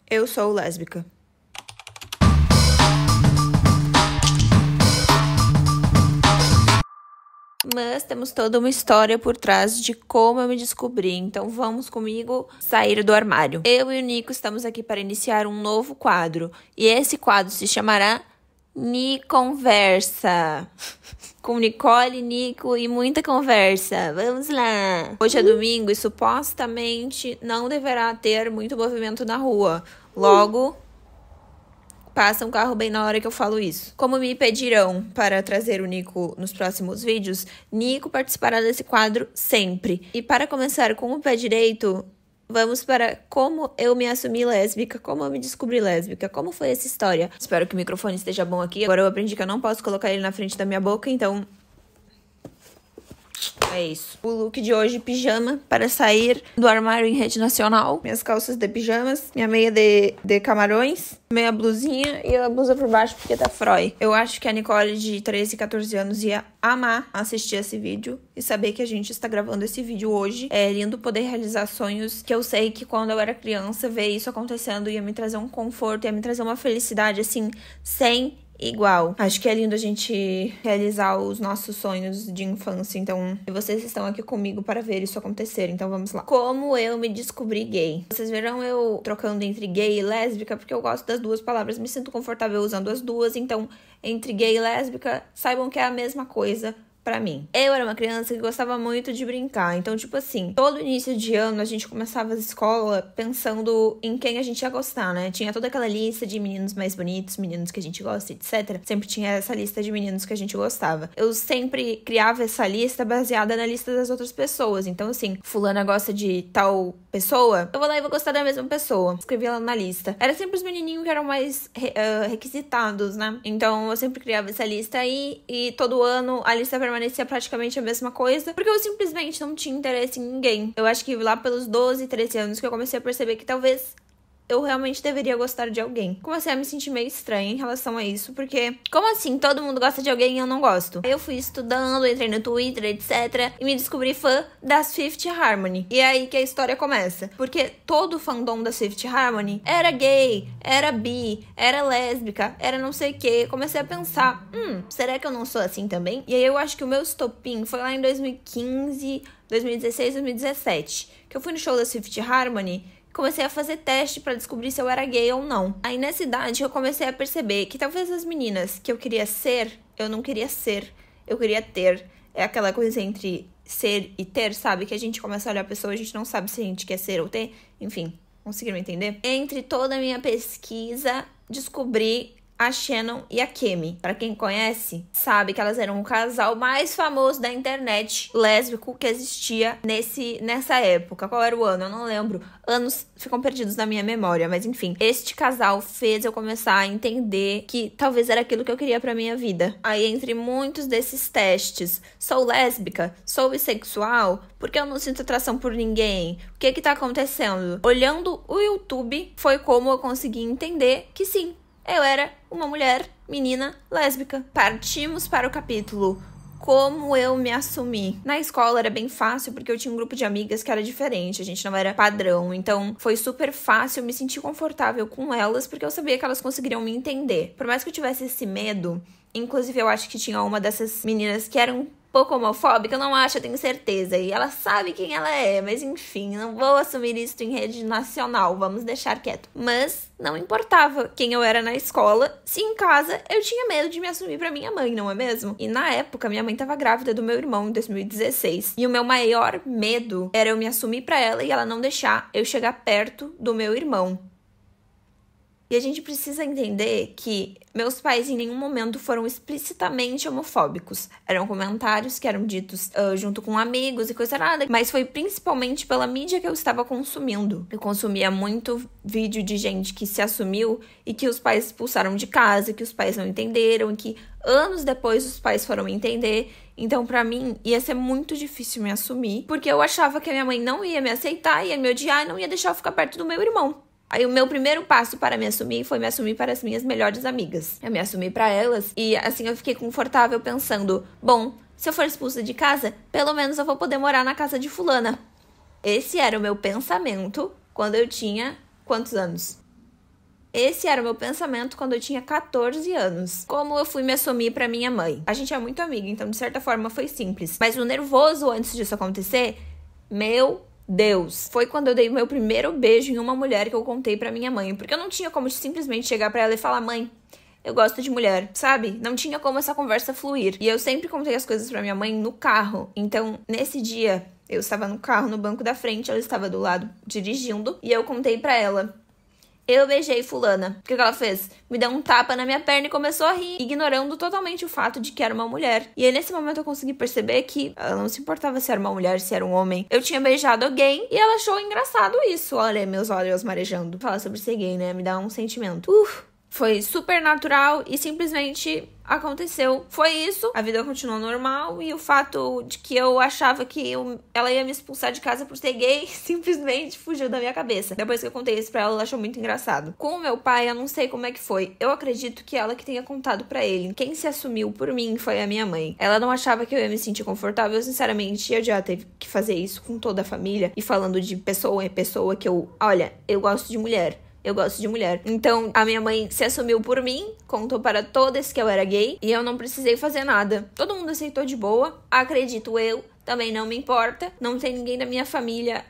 Eu sou lésbica. Mas temos toda uma história por trás de como eu me descobri. Então vamos comigo sair do armário. Eu e o Nico estamos aqui para iniciar um novo quadro. E esse quadro se chamará Ni Conversa. Com Nicole, Nico e muita conversa. Vamos lá! Hoje é domingo e supostamente não deverá ter muito movimento na rua. Logo, passa um carro bem na hora que eu falo isso. Como me pedirão para trazer o Nico nos próximos vídeos, Nico participará desse quadro sempre. E para começar com o pé direito, vamos para como eu me assumi lésbica, como eu me descobri lésbica, como foi essa história. Espero que o microfone esteja bom aqui. Agora eu aprendi que eu não posso colocar ele na frente da minha boca, então é isso. O look de hoje, pijama, para sair do armário em rede nacional. Minhas calças de pijamas, minha meia de camarões, meia blusinha e a blusa por baixo porque tá frói. Eu acho que a Nicole de 13, 14 anos ia amar assistir esse vídeo e saber que a gente está gravando esse vídeo hoje. É lindo poder realizar sonhos que eu sei que quando eu era criança, ver isso acontecendo ia me trazer um conforto, ia me trazer uma felicidade, assim, sem igual. Acho que é lindo a gente realizar os nossos sonhos de infância. Então, vocês estão aqui comigo para ver isso acontecer. Então, vamos lá. Como eu me descobri gay? Vocês verão eu trocando entre gay e lésbica, porque eu gosto das duas palavras. Me sinto confortável usando as duas. Então, entre gay e lésbica, saibam que é a mesma coisa pra mim. Eu era uma criança que gostava muito de brincar. Então, tipo assim, todo início de ano a gente começava a escola pensando em quem a gente ia gostar, né? Tinha toda aquela lista de meninos mais bonitos, meninos que a gente gosta, etc. Sempre tinha essa lista de meninos que a gente gostava. Eu sempre criava essa lista baseada na lista das outras pessoas. Então, assim, fulana gosta de tal pessoa, eu vou lá e vou gostar da mesma pessoa. Escrevi ela na lista. Era sempre os menininhos que eram mais requisitados, né? Então, eu sempre criava essa lista aí e todo ano a lista permanecia praticamente a mesma coisa, porque eu simplesmente não tinha interesse em ninguém. Eu acho que lá pelos 12, 13 anos que eu comecei a perceber que talvez eu realmente deveria gostar de alguém. Comecei a me sentir meio estranha em relação a isso, porque como assim todo mundo gosta de alguém e eu não gosto? Aí eu fui estudando, entrei no Twitter, etc. E me descobri fã das Fifth Harmony. E é aí que a história começa. Porque todo o fandom da Fifth Harmony era gay, era bi, era lésbica, era não sei o que. Comecei a pensar, será que eu não sou assim também? E aí eu acho que o meu estopim foi lá em 2015, 2016, 2017. Que eu fui no show da Fifth Harmony. Comecei a fazer teste pra descobrir se eu era gay ou não. Aí nessa idade eu comecei a perceber que talvez as meninas que eu queria ser, eu não queria ser, eu queria ter. É aquela coisa entre ser e ter, sabe? Que a gente começa a olhar a pessoa, a gente não sabe se a gente quer ser ou ter. Enfim, conseguiram entender? Entre toda a minha pesquisa, descobri a Shannon e a Kemi. Pra quem conhece, sabe que elas eram o casal mais famoso da internet lésbico que existia nessa época. Qual era o ano? Eu não lembro. Anos ficam perdidos na minha memória, mas enfim. Este casal fez eu começar a entender que talvez era aquilo que eu queria pra minha vida. Aí, entre muitos desses testes, sou lésbica? Sou bissexual? Por que eu não sinto atração por ninguém? O que tá acontecendo? Olhando o YouTube, foi como eu consegui entender que sim, eu era uma mulher, menina, lésbica. Partimos para o capítulo como eu me assumi. Na escola era bem fácil, porque eu tinha um grupo de amigas que era diferente, a gente não era padrão. Então, foi super fácil, eu me senti confortável com elas, porque eu sabia que elas conseguiriam me entender. Por mais que eu tivesse esse medo, inclusive eu acho que tinha uma dessas meninas que era um pouco homofóbica, eu não acho, eu tenho certeza. E ela sabe quem ela é, mas enfim, não vou assumir isso em rede nacional, vamos deixar quieto. Mas não importava quem eu era na escola, se em casa eu tinha medo de me assumir pra minha mãe, não é mesmo? E na época, minha mãe tava grávida do meu irmão em 2016. E o meu maior medo era eu me assumir pra ela e ela não deixar eu chegar perto do meu irmão. E a gente precisa entender que meus pais em nenhum momento foram explicitamente homofóbicos. Eram comentários que eram ditos junto com amigos e coisa nada. Mas foi principalmente pela mídia que eu estava consumindo. Eu consumia muito vídeo de gente que se assumiu e que os pais expulsaram de casa, que os pais não entenderam, e que anos depois os pais foram entender. Então, pra mim, ia ser muito difícil me assumir, porque eu achava que a minha mãe não ia me aceitar, ia me odiar e não ia deixar eu ficar perto do meu irmão. Aí o meu primeiro passo para me assumir foi me assumir para as minhas melhores amigas. Eu me assumi para elas e assim eu fiquei confortável pensando, bom, se eu for expulsa de casa, pelo menos eu vou poder morar na casa de fulana. Esse era o meu pensamento quando eu tinha quantos anos? Esse era o meu pensamento quando eu tinha 14 anos. Como eu fui me assumir pra minha mãe. A gente é muito amiga, então de certa forma foi simples. Mas o nervoso antes disso acontecer, meu Deus, foi quando eu dei o meu primeiro beijo em uma mulher que eu contei pra minha mãe. Porque eu não tinha como simplesmente chegar pra ela e falar: mãe, eu gosto de mulher, sabe? Não tinha como essa conversa fluir. E eu sempre contei as coisas pra minha mãe no carro. Então, nesse dia, eu estava no carro, no banco da frente, ela estava do lado dirigindo. E eu contei pra ela: eu beijei fulana. O que ela fez? Me deu um tapa na minha perna e começou a rir, ignorando totalmente o fato de que era uma mulher. E aí, nesse momento, eu consegui perceber que ela não se importava se era uma mulher, se era um homem. Eu tinha beijado alguém e ela achou engraçado isso. Olha, meus olhos marejando. Falar sobre ser gay, né? Me dá um sentimento. Foi super natural e simplesmente aconteceu. Foi isso. A vida continuou normal e o fato de que eu achava que ela ia me expulsar de casa por ser gay simplesmente fugiu da minha cabeça. Depois que eu contei isso pra ela, ela achou muito engraçado. Com o meu pai, eu não sei como é que foi. Eu acredito que ela que tenha contado pra ele. Quem se assumiu por mim foi a minha mãe. Ela não achava que eu ia me sentir confortável. Sinceramente, eu já teve que fazer isso com toda a família. E falando de pessoa em pessoa que olha, eu gosto de mulher. Eu gosto de mulher. Então, a minha mãe se assumiu por mim, contou para todas que eu era gay e eu não precisei fazer nada. Todo mundo aceitou de boa, acredito eu, também não me importa. Não tem ninguém da minha família,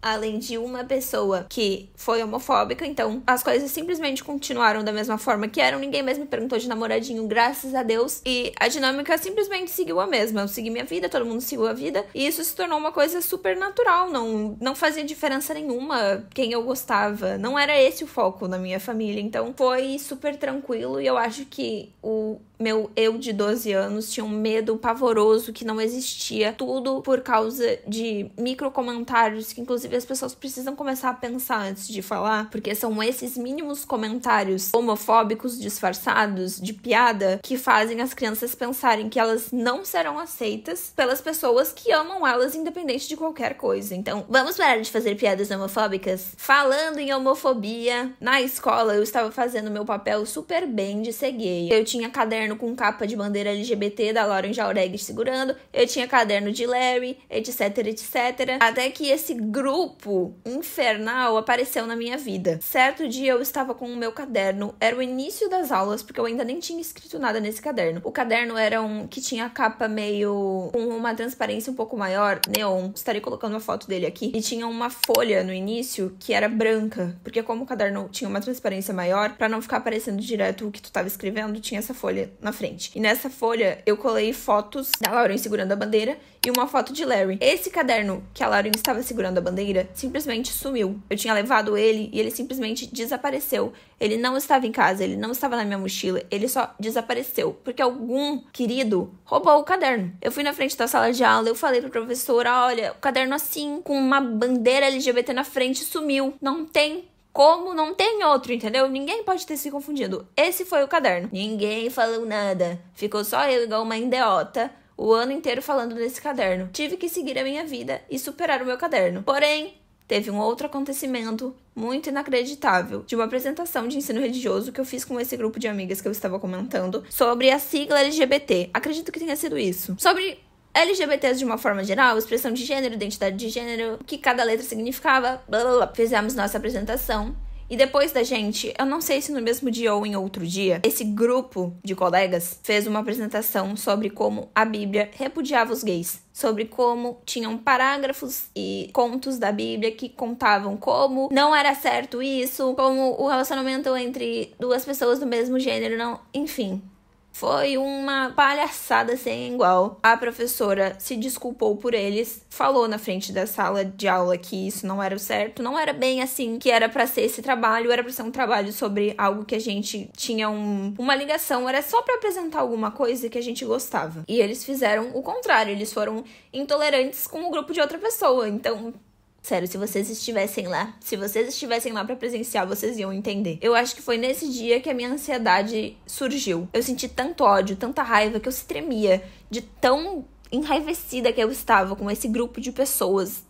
além de uma pessoa que foi homofóbica, então as coisas simplesmente continuaram da mesma forma que eram. Ninguém mais me perguntou de namoradinho, graças a Deus. E a dinâmica simplesmente seguiu a mesma. Eu segui minha vida, todo mundo seguiu a vida. E isso se tornou uma coisa super natural. Não fazia diferença nenhuma quem eu gostava. Não era esse o foco na minha família. Então foi super tranquilo e eu acho que o meu eu de 12 anos tinha um medo pavoroso que não existia. Tudo por causa de micro comentários que, inclusive, as pessoas precisam começar a pensar antes de falar, porque são esses mínimos comentários homofóbicos disfarçados de piada que fazem as crianças pensarem que elas não serão aceitas pelas pessoas que amam elas, independente de qualquer coisa. Então, vamos parar de fazer piadas homofóbicas? Falando em homofobia, na escola eu estava fazendo meu papel super bem de ser gay. Eu tinha caderno com capa de bandeira LGBT da Lauren Jauregui segurando, eu tinha caderno de Larry, etc, etc. Até que esse grupo infernal apareceu na minha vida. Certo dia eu estava com o meu caderno, era o início das aulas, porque eu ainda nem tinha escrito nada nesse caderno. O caderno era que tinha a capa meio com uma transparência um pouco maior, neon. Estarei colocando uma foto dele aqui. E tinha uma folha no início que era branca, porque como o caderno tinha uma transparência maior, pra não ficar aparecendo direto o que tu tava escrevendo, tinha essa folha na frente. E nessa folha eu colei fotos da Lauren segurando a bandeira e uma foto de Larry. Esse caderno que a Lauren estava segurando a bandeira simplesmente sumiu. Eu tinha levado ele e ele simplesmente desapareceu. Ele não estava em casa, ele não estava na minha mochila, ele só desapareceu, porque algum querido roubou o caderno. Eu fui na frente da sala de aula, eu falei pra professora: olha, o caderno assim, com uma bandeira LGBT na frente, sumiu. Não tem como, não tem outro, entendeu? Ninguém pode ter se confundido. Esse foi o caderno. Ninguém falou nada. Ficou só eu igual uma idiota o ano inteiro falando desse caderno. Tive que seguir a minha vida e superar o meu caderno. Porém, teve um outro acontecimento muito inacreditável de uma apresentação de ensino religioso que eu fiz com esse grupo de amigas que eu estava comentando sobre a sigla LGBT. Acredito que tenha sido isso. Sobre LGBTs de uma forma geral, expressão de gênero, identidade de gênero, o que cada letra significava, blá blá blá. Fizemos nossa apresentação. E depois da gente, eu não sei se no mesmo dia ou em outro dia, esse grupo de colegas fez uma apresentação sobre como a Bíblia repudiava os gays. Sobre como tinham parágrafos e contos da Bíblia que contavam como não era certo isso, como o relacionamento entre duas pessoas do mesmo gênero não... Enfim, foi uma palhaçada sem igual. A professora se desculpou por eles, falou na frente da sala de aula que isso não era o certo, não era bem assim que era pra ser esse trabalho, era pra ser um trabalho sobre algo que a gente tinha uma ligação, era só pra apresentar alguma coisa que a gente gostava. E eles fizeram o contrário, eles foram intolerantes com o grupo de outra pessoa, então... Sério, se vocês estivessem lá pra presenciar, vocês iam entender. Eu acho que foi nesse dia que a minha ansiedade surgiu. Eu senti tanto ódio, tanta raiva, que eu se tremia de tão enraivecida que eu estava com esse grupo de pessoas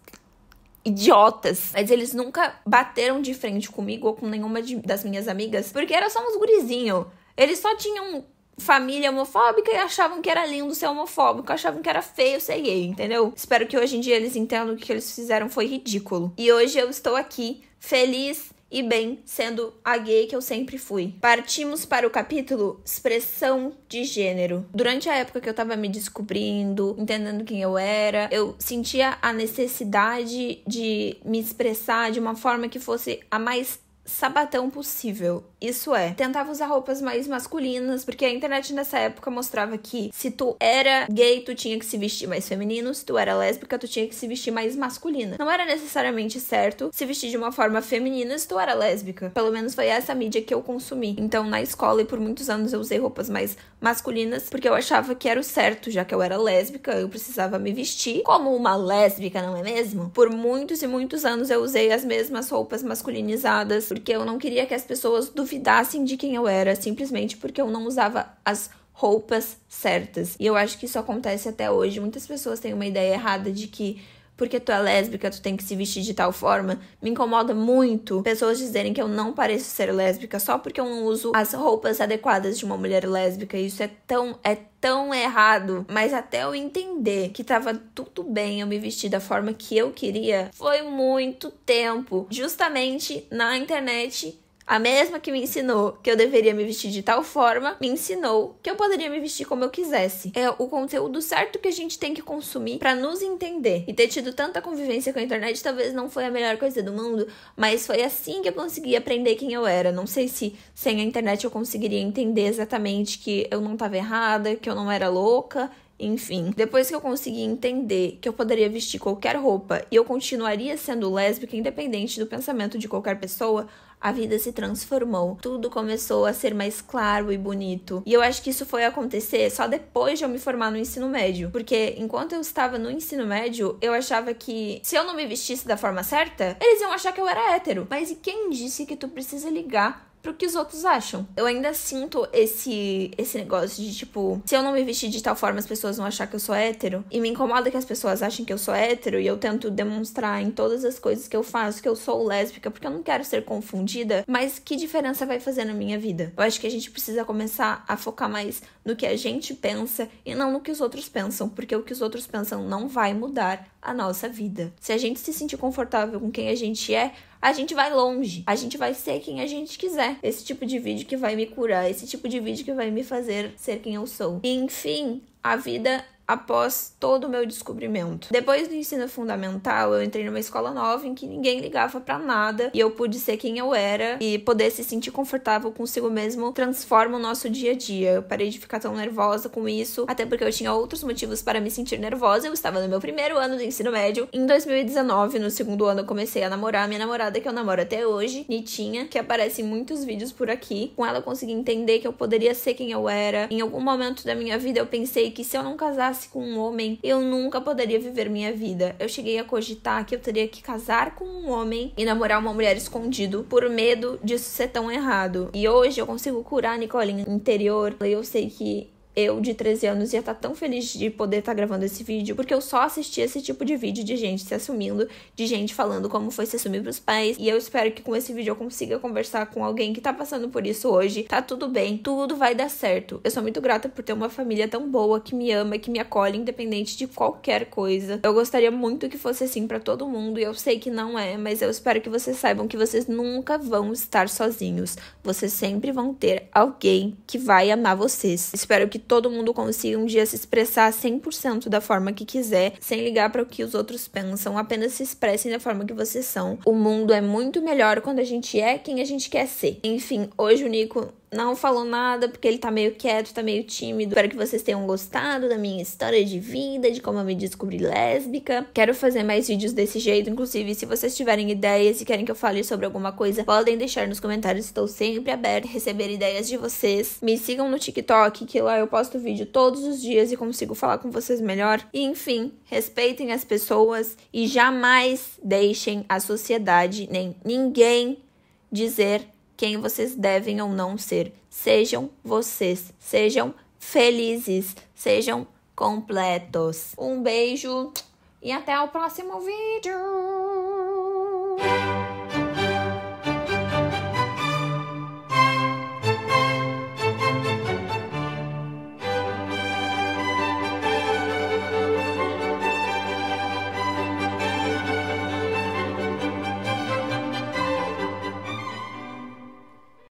idiotas. Mas eles nunca bateram de frente comigo ou com nenhuma das minhas amigas, porque era só uns gurizinhos. Eles só tinham família homofóbica e achavam que era lindo ser homofóbico, achavam que era feio ser gay, entendeu? Espero que hoje em dia eles entendam que o que eles fizeram foi ridículo. E hoje eu estou aqui, feliz e bem sendo a gay que eu sempre fui. Partimos para o capítulo expressão de gênero. Durante a época que eu tava me descobrindo, entendendo quem eu era, eu sentia a necessidade de me expressar de uma forma que fosse a mais sabatão possível. Isso é, tentava usar roupas mais masculinas, porque a internet nessa época mostrava que se tu era gay, tu tinha que se vestir mais feminino, se tu era lésbica, tu tinha que se vestir mais masculina. Não era necessariamente certo se vestir de uma forma feminina se tu era lésbica. Pelo menos foi essa mídia que eu consumi. Então, na escola e por muitos anos eu usei roupas mais masculinas, porque eu achava que era o certo, já que eu era lésbica, eu precisava me vestir como uma lésbica, não é mesmo? Por muitos e muitos anos eu usei as mesmas roupas masculinizadas, porque eu não queria que as pessoas duvidassem de quem eu era, simplesmente porque eu não usava as roupas certas. E eu acho que isso acontece até hoje. Muitas pessoas têm uma ideia errada de que porque tu é lésbica, tu tem que se vestir de tal forma. Me incomoda muito pessoas dizerem que eu não pareço ser lésbica só porque eu não uso as roupas adequadas de uma mulher lésbica. Isso é tão errado. Mas até eu entender que tava tudo bem eu me vestir da forma que eu queria, foi muito tempo. Justamente na internet, a mesma que me ensinou que eu deveria me vestir de tal forma, me ensinou que eu poderia me vestir como eu quisesse. É o conteúdo certo que a gente tem que consumir pra nos entender. E ter tido tanta convivência com a internet talvez não foi a melhor coisa do mundo, mas foi assim que eu consegui aprender quem eu era. Não sei se sem a internet eu conseguiria entender exatamente que eu não tava errada, que eu não era louca. Enfim, depois que eu consegui entender que eu poderia vestir qualquer roupa e eu continuaria sendo lésbica independente do pensamento de qualquer pessoa, a vida se transformou. Tudo começou a ser mais claro e bonito. E eu acho que isso foi acontecer só depois de eu me formar no ensino médio. Porque enquanto eu estava no ensino médio, eu achava que se eu não me vestisse da forma certa, eles iam achar que eu era hétero. Mas e quem disse que tu precisa ligar pro que os outros acham? Eu ainda sinto esse negócio de, tipo, se eu não me vestir de tal forma, as pessoas vão achar que eu sou hétero. E me incomoda que as pessoas achem que eu sou hétero, e eu tento demonstrar em todas as coisas que eu faço que eu sou lésbica, porque eu não quero ser confundida. Mas que diferença vai fazer na minha vida? Eu acho que a gente precisa começar a focar mais no que a gente pensa e não no que os outros pensam, porque o que os outros pensam não vai mudar a nossa vida. Se a gente se sentir confortável com quem a gente vai longe. A gente vai ser quem a gente quiser. Esse tipo de vídeo que vai me curar. Esse tipo de vídeo que vai me fazer ser quem eu sou. E, enfim, a vida após todo o meu descobrimento. Depois do ensino fundamental, eu entrei numa escola nova em que ninguém ligava pra nada e eu pude ser quem eu era e poder se sentir confortável consigo mesmo transforma o nosso dia a dia. Eu parei de ficar tão nervosa com isso, até porque eu tinha outros motivos para me sentir nervosa. Eu estava no meu primeiro ano do ensino médio. Em 2019, no segundo ano, eu comecei a namorar minha namorada, que eu namoro até hoje, Nitinha, que aparece em muitos vídeos por aqui. Com ela eu consegui entender que eu poderia ser quem eu era. Em algum momento da minha vida eu pensei que se eu não casasse com um homem, eu nunca poderia viver minha vida. Eu cheguei a cogitar que eu teria que casar com um homem e namorar uma mulher escondido por medo disso ser tão errado. E hoje eu consigo curar a Nicole interior. Eu sei que eu, de 13 anos, ia estar tão feliz de poder estar gravando esse vídeo, porque eu só assisti esse tipo de vídeo de gente se assumindo, de gente falando como foi se assumir pros pais, e eu espero que com esse vídeo eu consiga conversar com alguém que tá passando por isso hoje. Tá tudo bem, tudo vai dar certo. Eu sou muito grata por ter uma família tão boa, que me ama, que me acolhe, independente de qualquer coisa. Eu gostaria muito que fosse assim pra todo mundo, e eu sei que não é, mas eu espero que vocês saibam que vocês nunca vão estar sozinhos. Vocês sempre vão ter alguém que vai amar vocês. Espero que todo mundo consiga um dia se expressar 100% da forma que quiser, sem ligar para o que os outros pensam, apenas se expressem da forma que vocês são. O mundo é muito melhor quando a gente é quem a gente quer ser. Enfim, hoje o Nico não falou nada porque ele tá meio quieto, tá meio tímido. Espero que vocês tenham gostado da minha história de vida, de como eu me descobri lésbica. Quero fazer mais vídeos desse jeito. Inclusive, se vocês tiverem ideias e querem que eu fale sobre alguma coisa, podem deixar nos comentários. Estou sempre aberta a receber ideias de vocês. Me sigam no TikTok, que lá eu posto vídeo todos os dias e consigo falar com vocês melhor. E, enfim, respeitem as pessoas e jamais deixem a sociedade nem ninguém dizer quem vocês devem ou não ser. Sejam vocês. Sejam felizes. Sejam completos. Um beijo e até o próximo vídeo.